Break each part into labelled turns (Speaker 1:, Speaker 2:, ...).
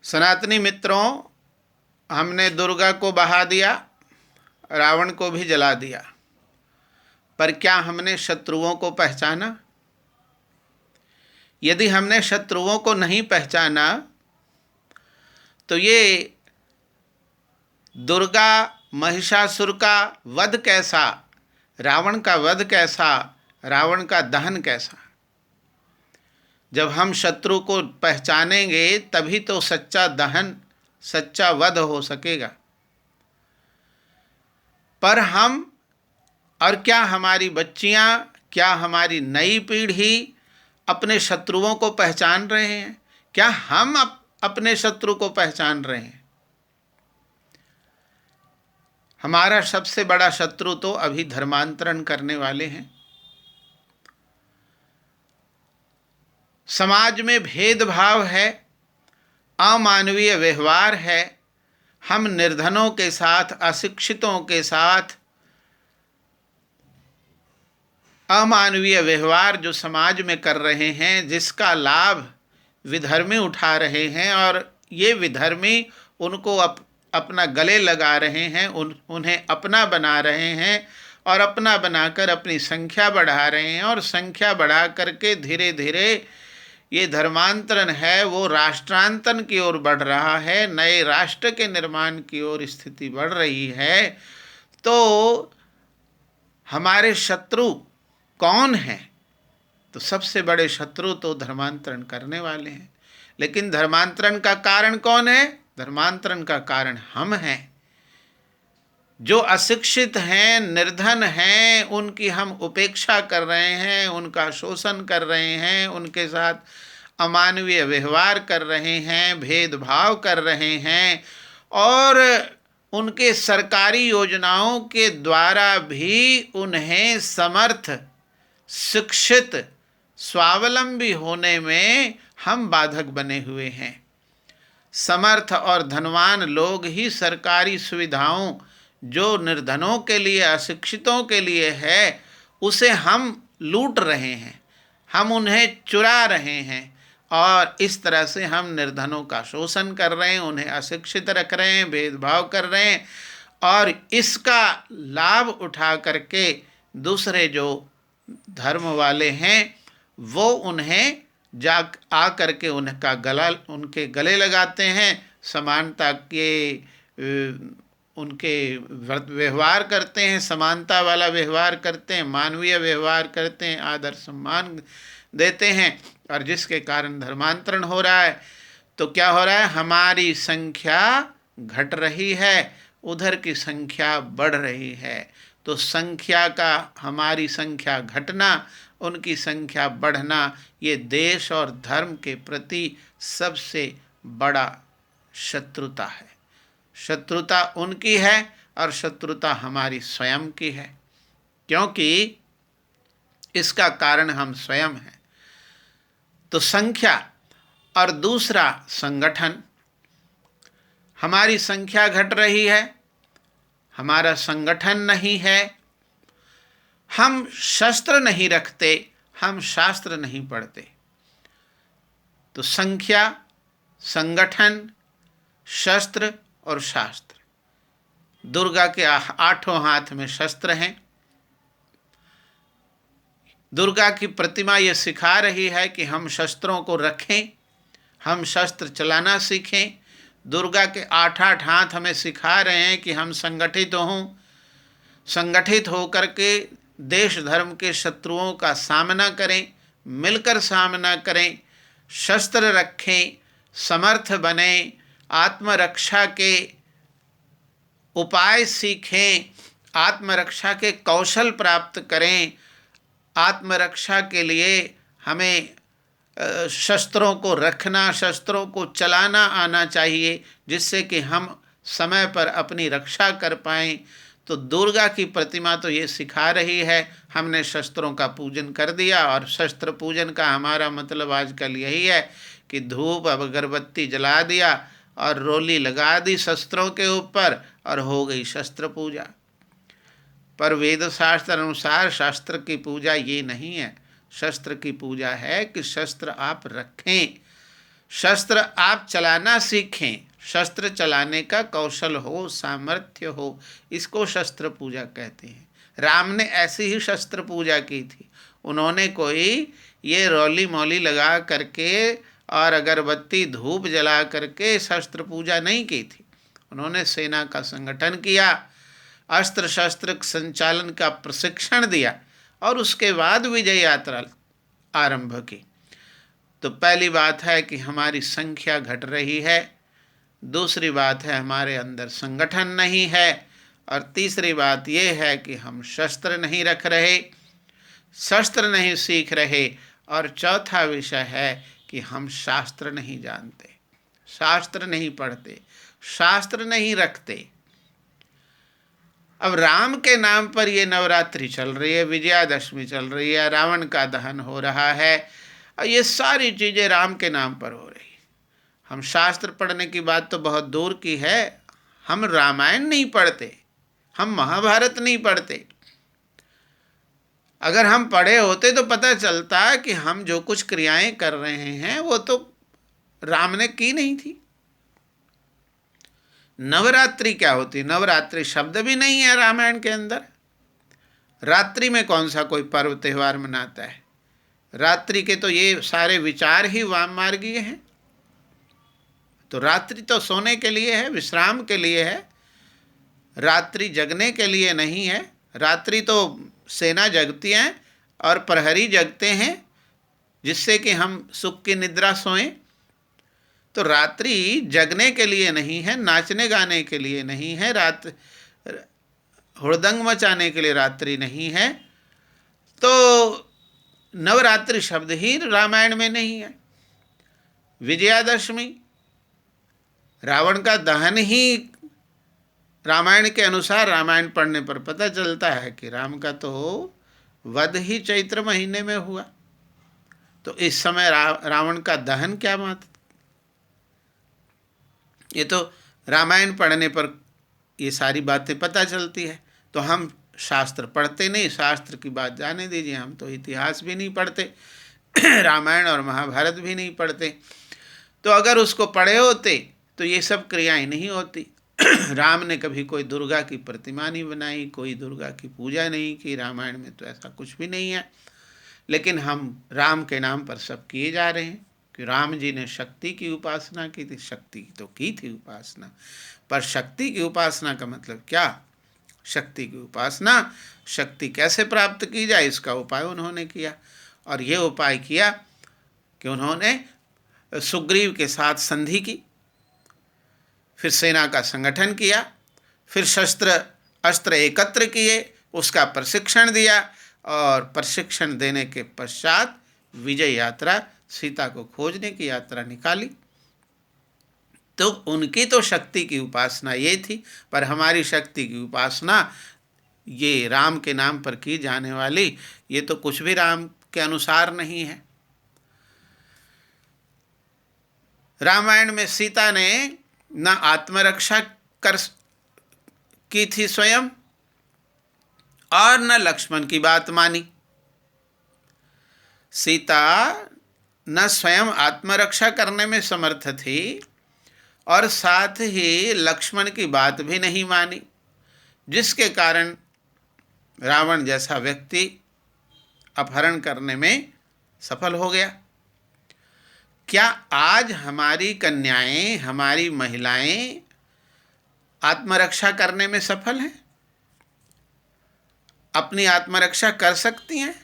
Speaker 1: सनातनी मित्रों, हमने दुर्गा को बहा दिया, रावण को भी जला दिया, पर क्या हमने शत्रुओं को पहचाना? यदि हमने शत्रुओं को नहीं पहचाना तो ये दुर्गा महिषासुर का वध कैसा, रावण का वध कैसा, रावण का दहन कैसा? जब हम शत्रु को पहचानेंगे तभी तो सच्चा दहन, सच्चा वध हो सकेगा। पर हम और क्या हमारी बच्चियां, क्या हमारी नई पीढ़ी अपने शत्रुओं को पहचान रहे हैं? क्या हम अपने शत्रु को पहचान रहे हैं? हमारा सबसे बड़ा शत्रु तो अभी धर्मांतरण करने वाले हैं। समाज में भेदभाव है, अमानवीय व्यवहार है। हम निर्धनों के साथ, अशिक्षितों के साथ अमानवीय व्यवहार जो समाज में कर रहे हैं, जिसका लाभ विधर्मी उठा रहे हैं, और ये विधर्मी उनको अपना गले लगा रहे हैं, उन्हें अपना बना रहे हैं, और अपना बनाकर अपनी संख्या बढ़ा रहे हैं, और संख्या बढ़ा करके धीरे धीरे ये धर्मांतरण है वो राष्ट्रांतरण की ओर बढ़ रहा है, नए राष्ट्र के निर्माण की ओर स्थिति बढ़ रही है। तो हमारे शत्रु कौन हैं? तो सबसे बड़े शत्रु तो धर्मांतरण करने वाले हैं। लेकिन धर्मांतरण का कारण कौन है? धर्मांतरण का कारण हम हैं। जो अशिक्षित हैं, निर्धन हैं, उनकी हम उपेक्षा कर रहे हैं, उनका शोषण कर रहे हैं, उनके साथ अमानवीय व्यवहार कर रहे हैं, भेदभाव कर रहे हैं, और उनके सरकारी योजनाओं के द्वारा भी उन्हें समर्थ, शिक्षित, स्वावलंबी होने में हम बाधक बने हुए हैं। समर्थ और धनवान लोग ही सरकारी सुविधाओं जो निर्धनों के लिए, अशिक्षितों के लिए है, उसे हम लूट रहे हैं, हम उन्हें चुरा रहे हैं, और इस तरह से हम निर्धनों का शोषण कर रहे हैं, उन्हें अशिक्षित रख रहे हैं, भेदभाव कर रहे हैं, और इसका लाभ उठा करके दूसरे जो धर्म वाले हैं वो उन्हें आ करके उनके गले लगाते हैं, समानता के उनके व्यवहार करते हैं, समानता वाला व्यवहार करते हैं, मानवीय व्यवहार करते हैं, आदर सम्मान देते हैं, और जिसके कारण धर्मांतरण हो रहा है। तो क्या हो रहा है? हमारी संख्या घट रही है, उधर की संख्या बढ़ रही है। तो संख्या का, हमारी संख्या घटना, उनकी संख्या बढ़ना, ये देश और धर्म के प्रति सबसे बड़ा शत्रुता है। शत्रुता उनकी है और शत्रुता हमारी स्वयं की है, क्योंकि इसका कारण हम स्वयं हैं। तो संख्या और दूसरा संगठन। हमारी संख्या घट रही है, हमारा संगठन नहीं है, हम शस्त्र नहीं रखते, हम शास्त्र नहीं पढ़ते। तो संख्या, संगठन, शस्त्र और शास्त्र, दुर्गा के आठों हाथ में शस्त्र हैं। दुर्गा की प्रतिमा ये सिखा रही है कि हम शस्त्रों को रखें, हम शस्त्र चलाना सीखें। दुर्गा के आठ आठ हाथ हमें सिखा रहे हैं कि हम संगठित हों, संगठित होकर के देश धर्म के शत्रुओं का सामना करें, मिलकर सामना करें, शस्त्र रखें, समर्थ बनें, आत्मरक्षा के उपाय सीखें, आत्मरक्षा के कौशल प्राप्त करें। आत्मरक्षा के लिए हमें शस्त्रों को रखना, शस्त्रों को चलाना आना चाहिए, जिससे कि हम समय पर अपनी रक्षा कर पाएँ। तो दुर्गा की प्रतिमा तो ये सिखा रही है। हमने शस्त्रों का पूजन कर दिया, और शस्त्र पूजन का हमारा मतलब आजकल यही है कि धूप अगरबत्ती जला दिया और रोली लगा दी शस्त्रों के ऊपर, और हो गई शस्त्र पूजा। पर वेद शास्त्र अनुसार शास्त्र की पूजा ये नहीं है। शस्त्र की पूजा है कि शस्त्र आप रखें, शस्त्र आप चलाना सीखें, शस्त्र चलाने का कौशल हो, सामर्थ्य हो, इसको शस्त्र पूजा कहते हैं। राम ने ऐसी ही शस्त्र पूजा की थी। उन्होंने कोई ये रौली मौली लगा करके और अगरबत्ती धूप जला करके शस्त्र पूजा नहीं की थी। उन्होंने सेना का संगठन किया, अस्त्र शस्त्र संचालन का प्रशिक्षण दिया और उसके बाद विजय यात्रा आरंभ की। तो पहली बात है कि हमारी संख्या घट रही है, दूसरी बात है हमारे अंदर संगठन नहीं है, और तीसरी बात यह है कि हम शस्त्र नहीं रख रहे, शस्त्र नहीं सीख रहे, और चौथा विषय है कि हम शास्त्र नहीं जानते, शास्त्र नहीं पढ़ते, शास्त्र नहीं रखते। अब राम के नाम पर ये नवरात्रि चल रही है, विजयादशमी चल रही है, रावण का दहन हो रहा है, और ये सारी चीज़ें राम के नाम पर हो रही। हम शास्त्र पढ़ने की बात तो बहुत दूर की है, हम रामायण नहीं पढ़ते, हम महाभारत नहीं पढ़ते। अगर हम पढ़े होते तो पता चलता कि हम जो कुछ क्रियाएं कर रहे हैं वो तो राम ने की नहीं थी। नवरात्रि क्या होती? नवरात्रि शब्द भी नहीं है रामायण के अंदर। रात्रि में कौन सा कोई पर्व त्यौहार मनाता है? रात्रि के तो ये सारे विचार ही वाम मार्गीय हैं। तो रात्रि तो सोने के लिए है, विश्राम के लिए है, रात्रि जगने के लिए नहीं है। रात्रि तो सेना जगती हैं और प्रहरी जगते हैं जिससे कि हम सुख की निद्रा सोएं। तो रात्रि जगने के लिए नहीं है, नाचने गाने के लिए नहीं है, हुड़दंग मचाने के लिए रात्रि नहीं है। तो नवरात्रि शब्द ही रामायण में नहीं है। विजयादशमी, रावण का दहन ही रामायण के अनुसार, रामायण पढ़ने पर पता चलता है कि राम का तो वध ही चैत्र महीने में हुआ। तो इस समय रावण का दहन क्या बात? ये तो रामायण पढ़ने पर ये सारी बातें पता चलती है। तो हम शास्त्र पढ़ते नहीं, शास्त्र की बात जाने दीजिए, हम तो इतिहास भी नहीं पढ़ते, रामायण और महाभारत भी नहीं पढ़ते। तो अगर उसको पढ़े होते तो ये सब क्रियाएं नहीं होती। राम ने कभी कोई दुर्गा की प्रतिमा नहीं बनाई, कोई दुर्गा की पूजा नहीं की, रामायण में तो ऐसा कुछ भी नहीं है। लेकिन हम राम के नाम पर सब किए जा रहे हैं कि राम जी ने शक्ति की उपासना की थी। शक्ति तो की थी उपासना, पर शक्ति की उपासना का मतलब क्या? शक्ति की उपासना, शक्ति कैसे प्राप्त की जाए इसका उपाय उन्होंने किया। और ये उपाय किया कि उन्होंने सुग्रीव के साथ संधि की, फिर सेना का संगठन किया, फिर शस्त्र अस्त्र एकत्र किए, उसका प्रशिक्षण दिया, और प्रशिक्षण देने के पश्चात विजय यात्रा, सीता को खोजने की यात्रा निकाली। तो उनकी तो शक्ति की उपासना ये थी, पर हमारी शक्ति की उपासना ये राम के नाम पर की जाने वाली, ये तो कुछ भी राम के अनुसार नहीं है। रामायण में सीता ने न आत्मरक्षा की थी स्वयं, और न लक्ष्मण की बात मानी। सीता न स्वयं आत्मरक्षा करने में समर्थ थी और साथ ही लक्ष्मण की बात भी नहीं मानी, जिसके कारण रावण जैसा व्यक्ति अपहरण करने में सफल हो गया। क्या आज हमारी कन्याएं, हमारी महिलाएं आत्मरक्षा करने में सफल हैं? अपनी आत्मरक्षा कर सकती हैं?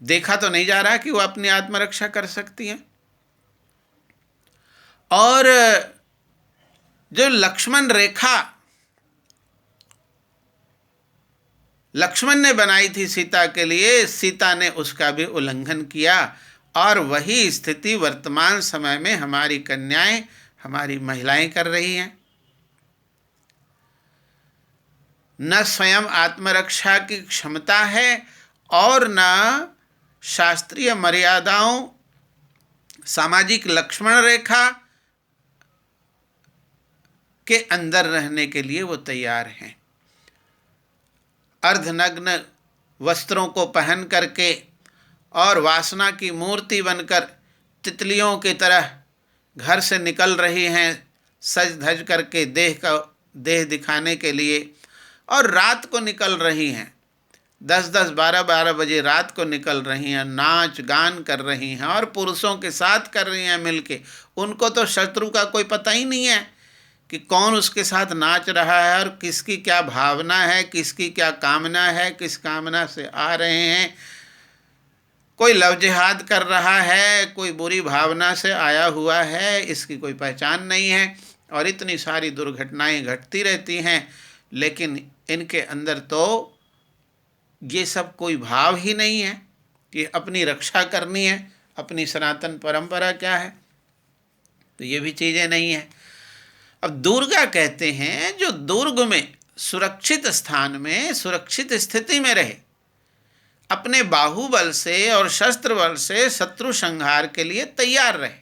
Speaker 1: देखा तो नहीं जा रहा कि वो अपनी आत्मरक्षा कर सकती हैं। और जो लक्ष्मण रेखा लक्ष्मण ने बनाई थी सीता के लिए, सीता ने उसका भी उल्लंघन किया, और वही स्थिति वर्तमान समय में हमारी कन्याएं, हमारी महिलाएं कर रही हैं। न स्वयं आत्मरक्षा की क्षमता है और न शास्त्रीय मर्यादाओं, सामाजिक लक्ष्मण रेखा के अंदर रहने के लिए वो तैयार हैं। अर्धनग्न वस्त्रों को पहन करके और वासना की मूर्ति बनकर तितलियों की तरह घर से निकल रही हैं सज धज करके देह दिखाने के लिए, और रात को निकल रही हैं, 10-10, 12-12 बजे रात को निकल रही हैं, नाच गान कर रही हैं और पुरुषों के साथ कर रही हैं मिलके। उनको तो शत्रु का कोई पता ही नहीं है कि कौन उसके साथ नाच रहा है और किसकी क्या भावना है, किसकी क्या कामना है, किस कामना से आ रहे हैं। कोई लव जिहाद कर रहा है, कोई बुरी भावना से आया हुआ है, इसकी कोई पहचान नहीं है। और इतनी सारी दुर्घटनाएं घटती रहती हैं, लेकिन इनके अंदर तो ये सब कोई भाव ही नहीं है कि अपनी रक्षा करनी है, अपनी सनातन परंपरा क्या है, तो ये भी चीज़ें नहीं है। अब दुर्गा कहते हैं जो दुर्ग में सुरक्षित स्थान में सुरक्षित स्थिति में रहे, अपने बाहुबल से और शस्त्र बल से शत्रु संहार के लिए तैयार रहे।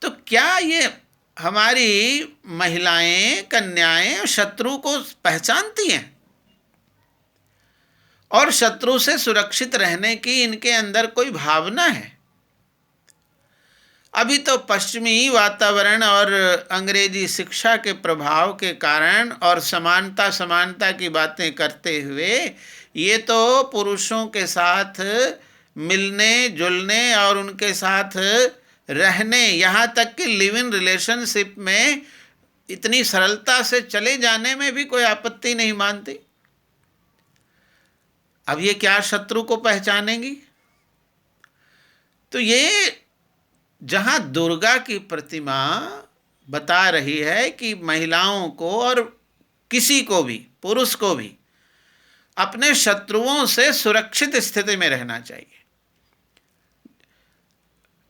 Speaker 1: तो क्या ये हमारी महिलाएं, कन्याएं शत्रु को पहचानती हैं और शत्रु से सुरक्षित रहने की इनके अंदर कोई भावना है? अभी तो पश्चिमी वातावरण और अंग्रेजी शिक्षा के प्रभाव के कारण और समानता की बातें करते हुए ये तो पुरुषों के साथ मिलने जुलने और उनके साथ रहने, यहाँ तक कि लिव इन रिलेशनशिप में इतनी सरलता से चले जाने में भी कोई आपत्ति नहीं मानती। अब ये क्या शत्रु को पहचानेंगी? तो ये जहाँ दुर्गा की प्रतिमा बता रही है कि महिलाओं को और किसी को भी, पुरुष को भी अपने शत्रुओं से सुरक्षित स्थिति में रहना चाहिए,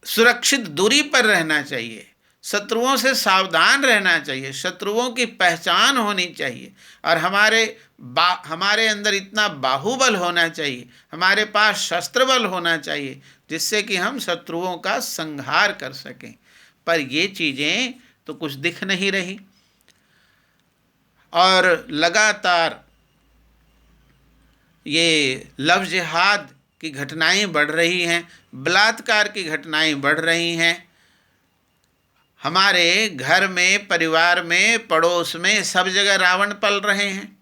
Speaker 1: सुरक्षित दूरी पर रहना चाहिए, शत्रुओं से सावधान रहना चाहिए, शत्रुओं की पहचान होनी चाहिए और हमारे अंदर इतना बाहुबल होना चाहिए, हमारे पास शस्त्र बल होना चाहिए जिससे कि हम शत्रुओं का संहार कर सकें। पर ये चीज़ें तो कुछ दिख नहीं रही और लगातार ये लव जिहाद की घटनाएं बढ़ रही हैं, बलात्कार की घटनाएं बढ़ रही हैं। हमारे घर में, परिवार में, पड़ोस में सब जगह रावण पल रहे हैं।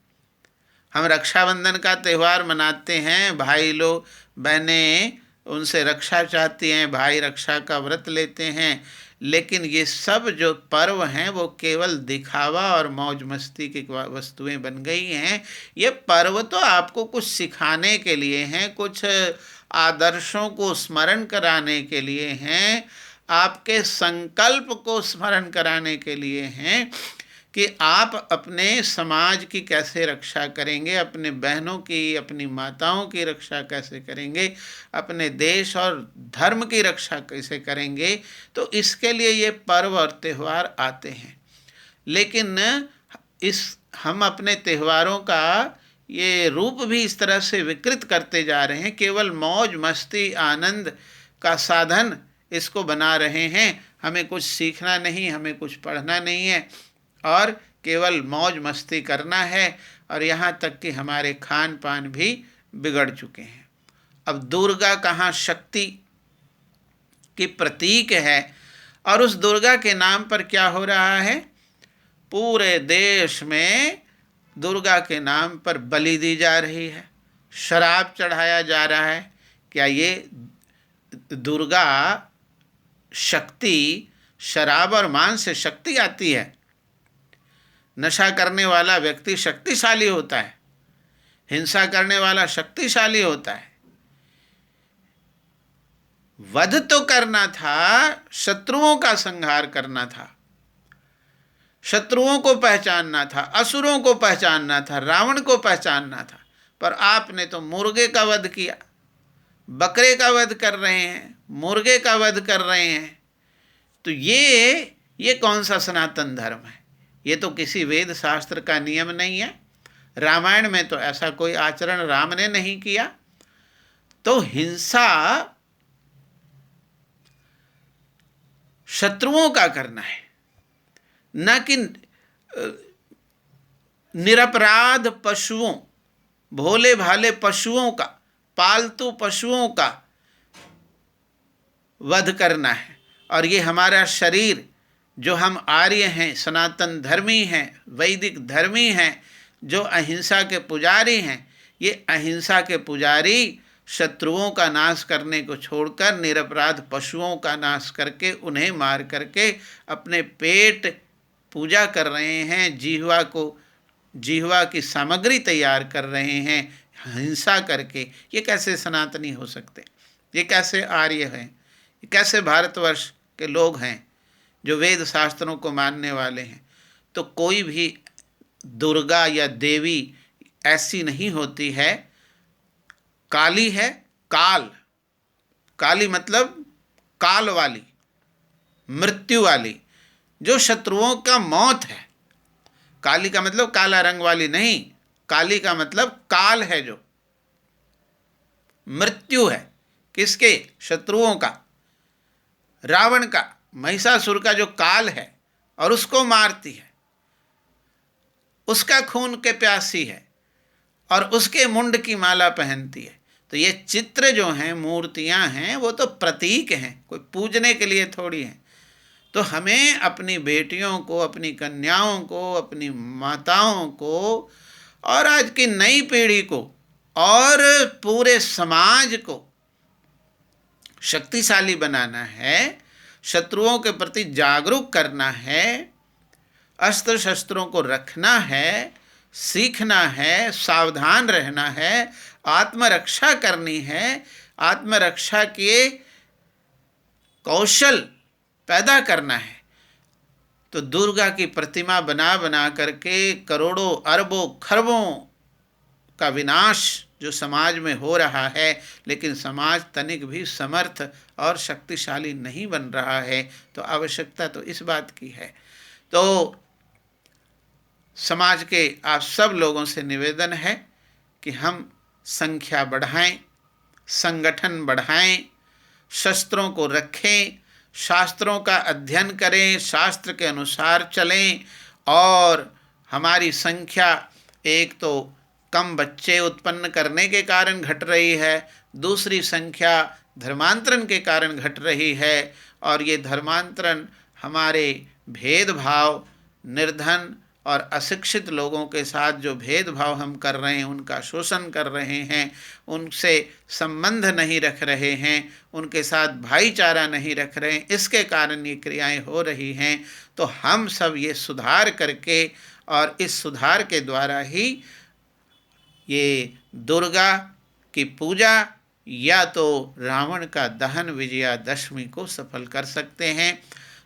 Speaker 1: हम रक्षाबंधन का त्यौहार मनाते हैं, भाई लोग बहनें उनसे रक्षा चाहती हैं, भाई रक्षा का व्रत लेते हैं, लेकिन ये सब जो पर्व हैं वो केवल दिखावा और मौज मस्ती की वस्तुएं बन गई हैं। ये पर्व तो आपको कुछ सिखाने के लिए हैं, कुछ आदर्शों को स्मरण कराने के लिए हैं, आपके संकल्प को स्मरण कराने के लिए हैं कि आप अपने समाज की कैसे रक्षा करेंगे, अपने बहनों की, अपनी माताओं की रक्षा कैसे करेंगे, अपने देश और धर्म की रक्षा कैसे करेंगे। तो इसके लिए ये पर्व और त्यौहार आते हैं। लेकिन हम अपने त्यौहारों का ये रूप भी इस तरह से विकृत करते जा रहे हैं, केवल मौज मस्ती आनंद का साधन इसको बना रहे हैं। हमें कुछ सीखना नहीं, हमें कुछ पढ़ना नहीं है और केवल मौज मस्ती करना है, और यहाँ तक कि हमारे खान पान भी बिगड़ चुके हैं। अब दुर्गा कहाँ शक्ति की प्रतीक है, और उस दुर्गा के नाम पर क्या हो रहा है? पूरे देश में दुर्गा के नाम पर बलि दी जा रही है, शराब चढ़ाया जा रहा है। क्या ये दुर्गा शक्ति, शराब और मांस से शक्ति आती है? नशा करने वाला व्यक्ति शक्तिशाली होता है, हिंसा करने वाला शक्तिशाली होता है। वध तो करना था, शत्रुओं का संहार करना था, शत्रुओं को पहचानना था, असुरों को पहचानना था, रावण को पहचानना था। पर आपने तो मुर्गे का वध किया, बकरे का वध कर रहे हैं, मुर्गे का वध कर रहे हैं। तो ये कौन सा सनातन धर्म है? ये तो किसी वेद शास्त्र का नियम नहीं है। रामायण में तो ऐसा कोई आचरण राम ने नहीं किया। तो हिंसा शत्रुओं का करना है, न कि निरपराध पशुओं, भोले भाले पशुओं का, पालतू पशुओं का वध करना है। और ये हमारा शरीर, जो हम आर्य हैं, सनातन धर्मी हैं, वैदिक धर्मी हैं, जो अहिंसा के पुजारी हैं, ये अहिंसा के पुजारी शत्रुओं का नाश करने को छोड़कर निरपराध पशुओं का नाश करके, उन्हें मार करके अपने पेट पूजा कर रहे हैं, जिह्वा की सामग्री तैयार कर रहे हैं हिंसा करके। ये कैसे सनातनी हो सकते? ये कैसे आर्य हैं? ये कैसे भारतवर्ष के लोग हैं जो वेद शास्त्रों को मानने वाले हैं? तो कोई भी दुर्गा या देवी ऐसी नहीं होती है। काली है, काली मतलब काल वाली, मृत्यु वाली, जो शत्रुओं का मौत है। काली का मतलब काला रंग वाली नहीं, काली का मतलब काल है, जो मृत्यु है। किसके? शत्रुओं का, रावण का, महिषासुर का जो काल है, और उसको मारती है, उसका खून के प्यासी है, और उसके मुंड की माला पहनती है। तो ये चित्र जो हैं, मूर्तियां हैं, वो तो प्रतीक हैं, कोई पूजने के लिए थोड़ी हैं। तो हमें अपनी बेटियों को, अपनी कन्याओं को, अपनी माताओं को, और आज की नई पीढ़ी को, और पूरे समाज को शक्तिशाली बनाना है, शत्रुओं के प्रति जागरूक करना है, अस्त्र शस्त्रों को रखना है, सीखना है, सावधान रहना है, आत्मरक्षा करनी है, आत्मरक्षा के कौशल पैदा करना है। तो दुर्गा की प्रतिमा बना बना करके करोड़ों अरबों खरबों का विनाश जो समाज में हो रहा है, लेकिन समाज तनिक भी समर्थ और शक्तिशाली नहीं बन रहा है। तो आवश्यकता तो इस बात की है। तो समाज के आप सब लोगों से निवेदन है कि हम संख्या बढ़ाएं, संगठन बढ़ाएं, शस्त्रों को रखें, शास्त्रों का अध्ययन करें, शास्त्र के अनुसार चलें। और हमारी संख्या एक तो कम बच्चे उत्पन्न करने के कारण घट रही है, दूसरी संख्या धर्मांतरण के कारण घट रही है। और ये धर्मांतरण हमारे भेदभाव, निर्धन और अशिक्षित लोगों के साथ जो भेदभाव हम कर रहे हैं, उनका शोषण कर रहे हैं, उनसे संबंध नहीं रख रहे हैं, उनके साथ भाईचारा नहीं रख रहे हैं, इसके कारण ये क्रियाएं हो रही हैं। तो हम सब ये सुधार करके, और इस सुधार के द्वारा ही ये दुर्गा की पूजा या तो रावण का दहन विजयादशमी को सफल कर सकते हैं।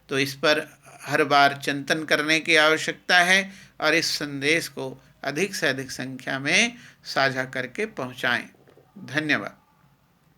Speaker 1: तो इस पर हर बार चिंतन करने की आवश्यकता है, और इस संदेश को अधिक से अधिक संख्या में साझा करके पहुंचाएं। धन्यवाद।